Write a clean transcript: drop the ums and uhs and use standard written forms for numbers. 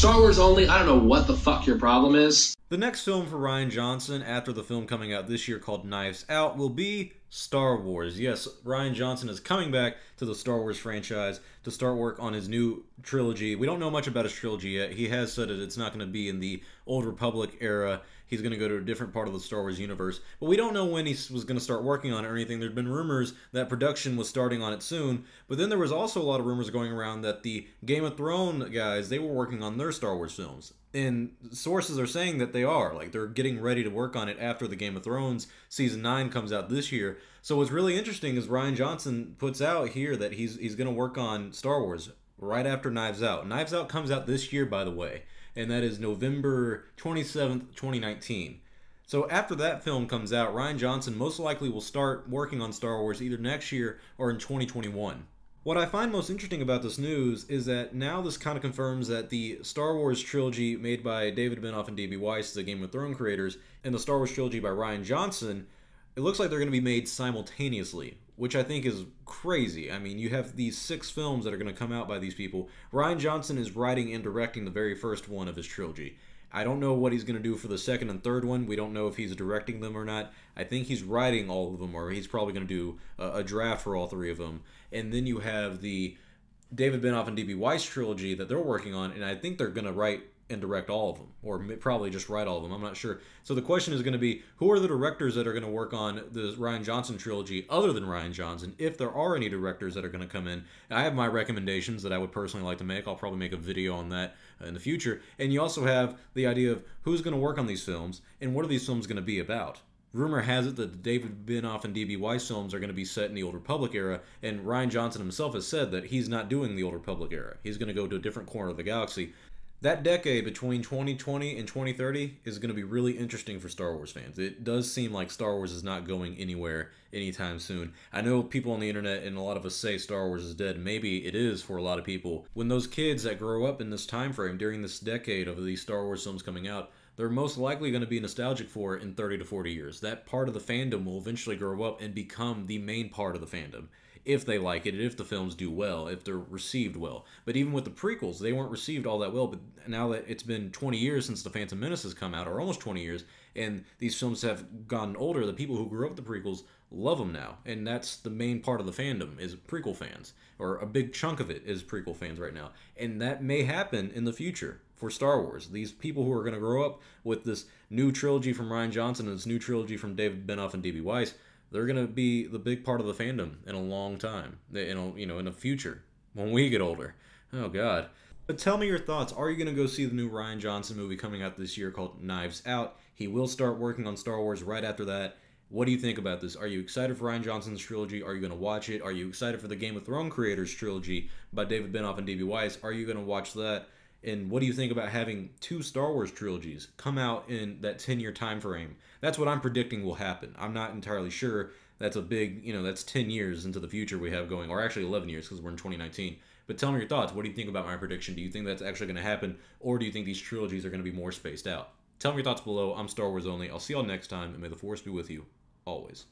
Star Wars only, I don't know what the fuck your problem is. The next film for Rian Johnson, after the film coming out this year called Knives Out, will be Star Wars. Yes, Rian Johnson is coming back to the Star Wars franchise to start work on his new trilogy. We don't know much about his trilogy yet. He has said that it's not going to be in the Old Republic era. He's going to go to a different part of the Star Wars universe. But we don't know when he was going to start working on it or anything. There'd been rumors that production was starting on it soon. But then there was also a lot of rumors going around that the Game of Thrones guys, they were working on their Star Wars films. And sources are saying that they are. Like, they're getting ready to work on it after the Game of Thrones Season 9 comes out this year. So what's really interesting is Rian Johnson puts out here that he's going to work on Star Wars right after Knives Out. Knives Out comes out this year, by the way. And that is November 27th, 2019. So after that film comes out, Rian Johnson most likely will start working on Star Wars either next year or in 2021. What I find most interesting about this news is that now this kind of confirms that the Star Wars trilogy made by David Benioff and D.B. Weiss, the Game of Thrones creators, and the Star Wars trilogy by Rian Johnson, it looks like they're going to be made simultaneously, which I think is crazy. I mean, you have these 6 films that are going to come out by these people. Rian Johnson is writing and directing the very first one of his trilogy. I don't know what he's going to do for the second and third one. We don't know if he's directing them or not. I think he's writing all of them, or he's probably going to do a draft for all 3 of them. And then you have the David Benioff and D.B. Weiss trilogy that they're working on, and I think they're going to write and direct all of them, or probably just write all of them. I'm not sure. So the question is going to be, who are the directors that are going to work on the Rian Johnson trilogy other than Rian Johnson, if there are any directors that are going to come in? I have my recommendations that I would personally like to make. I'll probably make a video on that in the future. And you also have the idea of who's going to work on these films, and what are these films going to be about? Rumor has it that the David Benioff and D.B. Weiss films are going to be set in the Old Republic era, and Rian Johnson himself has said that he's not doing the Old Republic era. He's going to go to a different corner of the galaxy. That decade between 2020 and 2030 is going to be really interesting for Star Wars fans. It does seem like Star Wars is not going anywhere anytime soon. I know people on the internet and a lot of us say Star Wars is dead. Maybe it is for a lot of people. When those kids that grow up in this time frame during this decade of these Star Wars films coming out, they're most likely going to be nostalgic for it in 30 to 40 years. That part of the fandom will eventually grow up and become the main part of the fandom. If they like it, if the films do well, if they're received well. But even with the prequels, they weren't received all that well. But now that it's been 20 years since The Phantom Menace has come out, or almost 20 years, and these films have gotten older, the people who grew up with the prequels love them now. And that's the main part of the fandom, is prequel fans. Or a big chunk of it is prequel fans right now. And that may happen in the future for Star Wars. These people who are going to grow up with this new trilogy from Rian Johnson and this new trilogy from David Benioff and D.B. Weiss, they're going to be the big part of the fandom in a long time, in the future, when we get older. Oh, God. But tell me your thoughts. Are you going to go see the new Rian Johnson movie coming out this year called Knives Out? He will start working on Star Wars right after that. What do you think about this? Are you excited for Rian Johnson's trilogy? Are you going to watch it? Are you excited for the Game of Thrones creators trilogy by David Benioff and D.B. Weiss? Are you going to watch that? And what do you think about having 2 Star Wars trilogies come out in that 10-year time frame? That's what I'm predicting will happen. I'm not entirely sure. That's a big, that's 10 years into the future we have going, or actually 11 years because we're in 2019. But tell me your thoughts. What do you think about my prediction? Do you think that's actually going to happen, or do you think these trilogies are going to be more spaced out? Tell me your thoughts below. I'm Star Wars Only. I'll see y'all next time, and may the Force be with you, always.